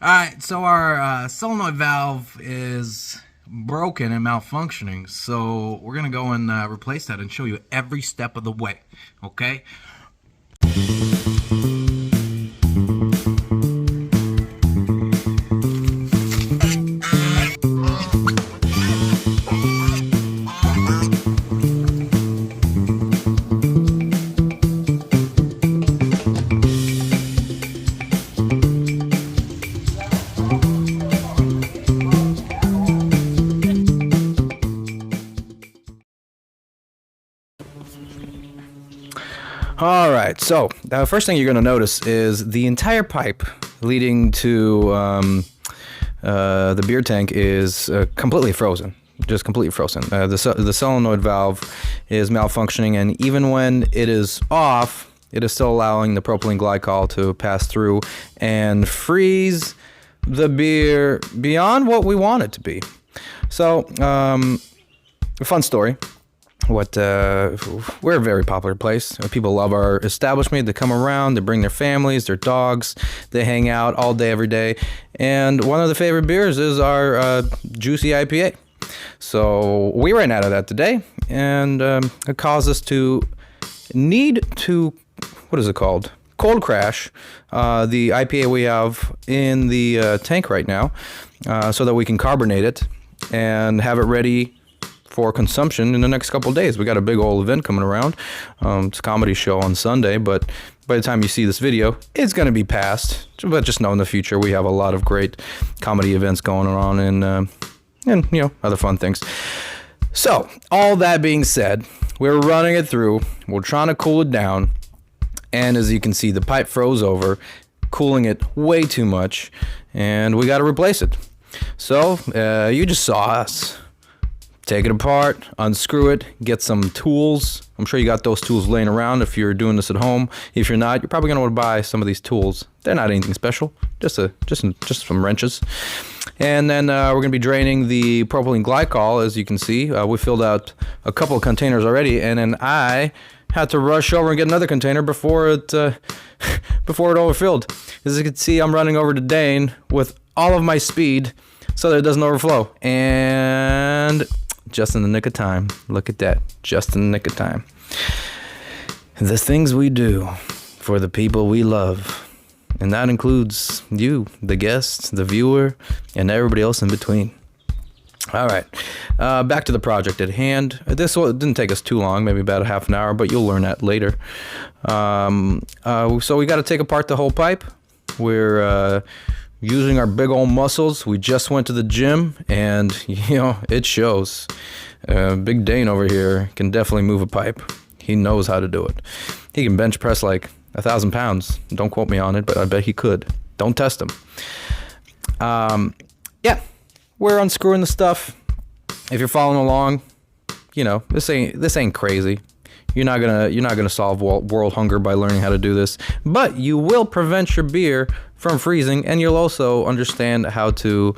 Alright, so our solenoid valve is broken and malfunctioning. So we're going to go and replace that and show you every step of the way. Okay? All right, so the first thing you're going to notice is the entire pipe leading to the beer tank is completely frozen, just completely frozen. The solenoid valve is malfunctioning, and even when it is off, it is still allowing the propylene glycol to pass through and freeze the beer beyond what we want it to be. So, a fun story. We're a very popular place. People love our establishment. They come around, they bring their families, their dogs, they hang out all day, every day. And one of the favorite beers is our juicy IPA. So we ran out of that today, and it caused us to need to, what is it called? Cold crash the IPA we have in the tank right now, so that we can carbonate it and have it ready for consumption in the next couple of days. We got a big old event coming around. It's a comedy show on Sunday, but by the time you see this video, it's going to be past. But just know in the future, we have a lot of great comedy events going on and you know, other fun things. So, all that being said, we're running it through. We're trying to cool it down. And as you can see, the pipe froze over, cooling it way too much, and we got to replace it. So, you just saw us take it apart, unscrew it, get some tools. I'm sure you got those tools laying around if you're doing this at home. If you're not, you're probably going to want to buy some of these tools. They're not anything special, just some wrenches. And then we're going to be draining the propylene glycol. As you can see, we filled out a couple of containers already, and then I had to rush over and get another container before it overfilled. As you can see, I'm running over to Dane with all of my speed so that it doesn't overflow. And just in the nick of time. Look at that. Just in the nick of time. The things we do for the people we love. And that includes you, the guest, the viewer, and everybody else in between. All right. Back to the project at hand. This didn't take us too long, maybe about a half an hour, but you'll learn that later. So we got to take apart the whole pipe. We're using our big old muscles. We just went to the gym, and you know, it shows. Big Dane over here can definitely move a pipe. He knows how to do it. He can bench press like 1,000 pounds. Don't quote me on it, but I bet he could. Don't test him. Yeah, we're unscrewing the stuff. If you're following along, you know, this ain't crazy. You're not gonna solve world hunger by learning how to do this, but you will prevent your beer from freezing, and you'll also understand how to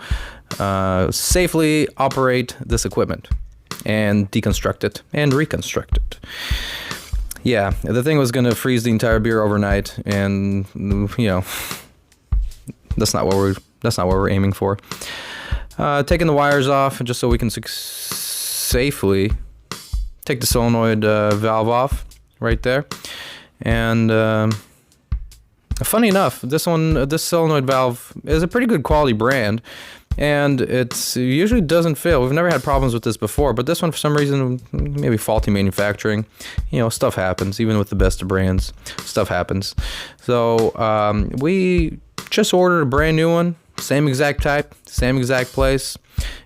safely operate this equipment and deconstruct it and reconstruct it. Yeah, the thing was gonna freeze the entire beer overnight, and you know, that's not what we're aiming for. Taking the wires off just so we can safely take the solenoid valve off right there. And funny enough, this solenoid valve is a pretty good quality brand, and it usually doesn't fail. We've never had problems with this before, but this one, for some reason, maybe faulty manufacturing. You know, stuff happens. Even with the best of brands, stuff happens. So we just ordered a brand new one. Same exact type, same exact place.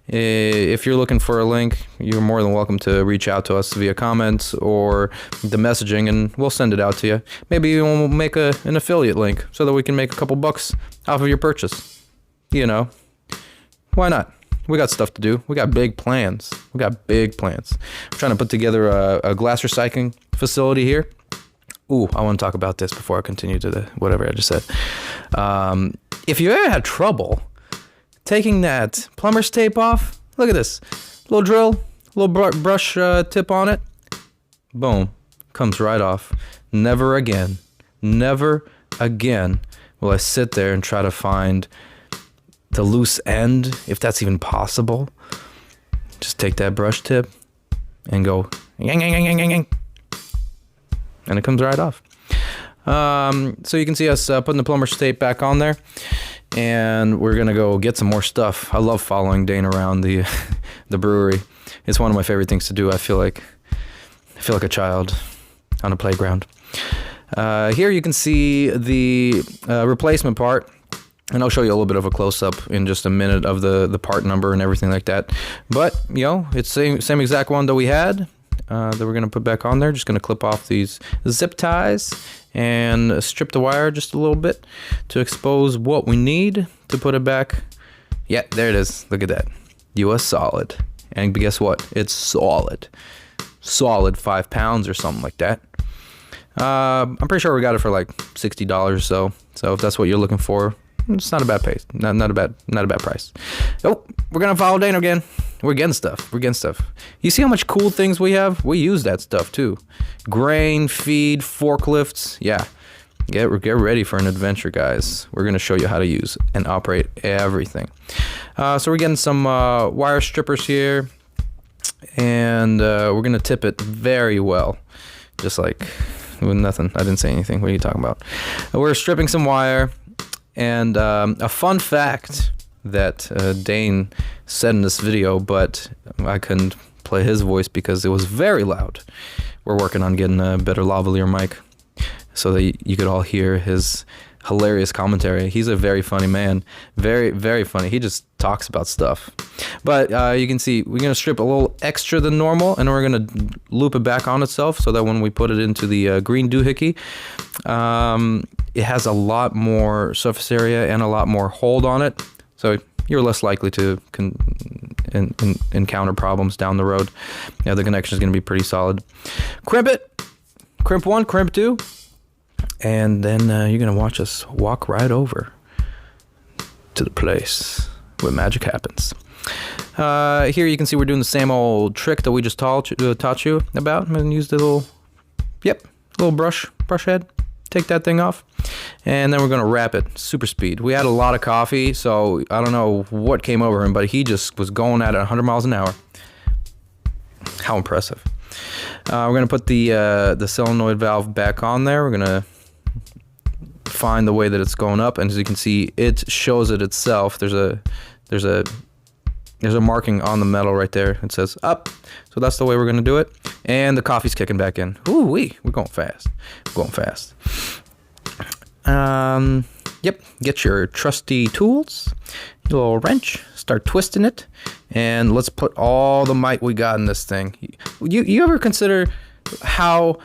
If you're looking for a link, you're more than welcome to reach out to us via comments or the messaging, and we'll send it out to you. Maybe we'll make an affiliate link so that we can make a couple bucks off of your purchase. You know, why not? We got stuff to do. We got big plans. I'm trying to put together a glass recycling facility here. Ooh, I want to talk about this before I continue to whatever I just said. If you ever had trouble taking that plumber's tape off, look at this. Little drill, little brush tip on it. Boom. Comes right off. Never again will I sit there and try to find the loose end, if that's even possible. Just take that brush tip and go yang, yang, yang, yang, yang, yang, and it comes right off. So you can see us putting the plumber's tape back on there, and we're gonna go get some more stuff. I love following Dane around the brewery. It's one of my favorite things to do. I feel like a child on a playground. Here you can see the replacement part, and I'll show you a little bit of a close-up in just a minute of the part number and everything like that. But, you know, it's the same exact one that we had that we're going to put back on there. Just going to clip off these zip ties and strip the wire just a little bit to expose what we need to put it back. Yeah, there it is. Look at that. US solid. And guess what? It's solid. Solid 5 pounds or something like that. I'm pretty sure we got it for like $60 or so. So if that's what you're looking for, it's not a bad price. Not a bad price. Oh, we're gonna follow Dana again. We're getting stuff. You see how much cool things we have? We use that stuff too. Grain, feed, forklifts. Yeah. Get ready for an adventure, guys. We're gonna show you how to use and operate everything. So we're getting some wire strippers here, and we're gonna tip it very well, just like with nothing. I didn't say anything. What are you talking about? We're stripping some wire, and a fun fact that Dane said in this video, but I couldn't play his voice because it was very loud. We're working on getting a better lavalier mic so that you could all hear his hilarious commentary. He's a very funny man. Very, very funny. He just talks about stuff. But you can see we're going to strip a little extra than normal, and we're going to loop it back on itself so that when we put it into the green doohickey, it has a lot more surface area and a lot more hold on it. So you're less likely to encounter problems down the road. Yeah, the connection is going to be pretty solid. Crimp it. Crimp 1, crimp 2. And then you're going to watch us walk right over to the place where magic happens. Here you can see we're doing the same old trick that we just taught you about. I'm going to use the little brush head. Take that thing off. And then we're going to wrap it super speed. We had a lot of coffee, so I don't know what came over him, but he just was going at it 100 miles an hour. How impressive. We're going to put the solenoid valve back on there. We're going to find the way that it's going up, and as you can see, it shows it itself. There's a marking on the metal right there. It says up. So that's the way we're going to do it. And the coffee's kicking back in. Ooh wee, we're going fast. Yep, get your trusty tools, your little wrench, start twisting it, and let's put all the might we got in this thing. You ever consider how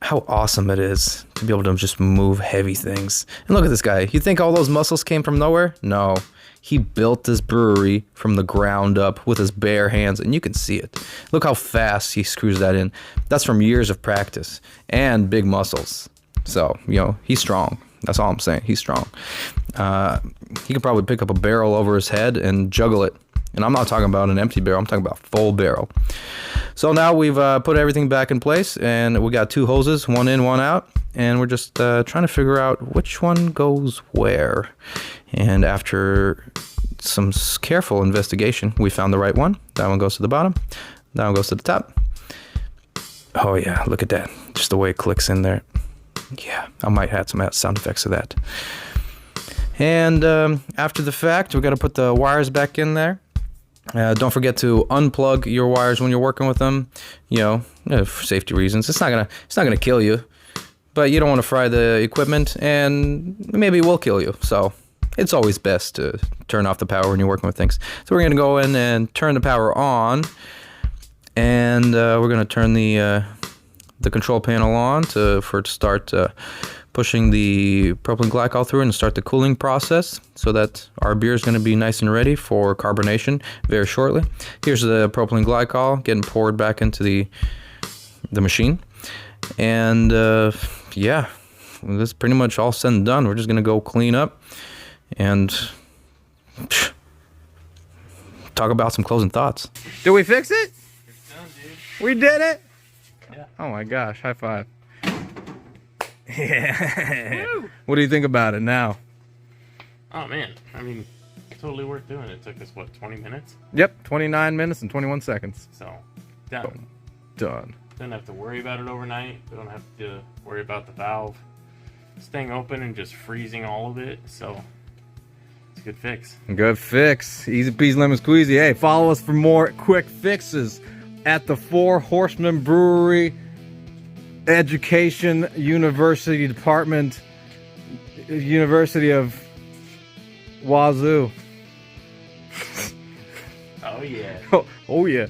awesome it is to be able to just move heavy things? And look at this guy. You think all those muscles came from nowhere? No. He built this brewery from the ground up with his bare hands, and you can see it. Look how fast he screws that in. That's from years of practice and big muscles. So, he's strong. That's all I'm saying. He's strong. He could probably pick up a barrel over his head and juggle it. And I'm not talking about an empty barrel. I'm talking about full barrel. So now we've put everything back in place, and we got 2 hoses, one in, one out. And we're just trying to figure out which one goes where. And after some careful investigation, we found the right one. That one goes to the bottom. That one goes to the top. Oh, yeah. Look at that. Just the way it clicks in there. Yeah, I might add some sound effects to that. And after the fact, we got to put the wires back in there. Don't forget to unplug your wires when you're working with them. For safety reasons. It's not gonna kill you, but you don't want to fry the equipment, and maybe it will kill you. So it's always best to turn off the power when you're working with things. So we're gonna go in and turn the power on, and we're gonna turn the control panel on for it to start pushing the propylene glycol through and start the cooling process so that our beer is going to be nice and ready for carbonation very shortly. Here's the propylene glycol getting poured back into the machine. And yeah, that's pretty much all said and done. We're just going to go clean up and talk about some closing thoughts. Did we fix it? It's done, dude. We did it? Yeah. Oh my gosh, high five. Yeah. Woo! What do you think about it now? Oh man, I mean, Totally worth doing. It took us, what, 20 minutes? Yep, 29 minutes and 21 seconds. So, done. Boom. Done. Don't have to worry about it overnight. Don't have to worry about the valve staying open and just freezing all of it. So, it's a good fix. Good fix. Easy peasy lemon squeezy. Hey, follow us for more quick fixes at the Horsemen Brewery Education University Department, University of Wazoo. Oh, yeah. Oh yeah.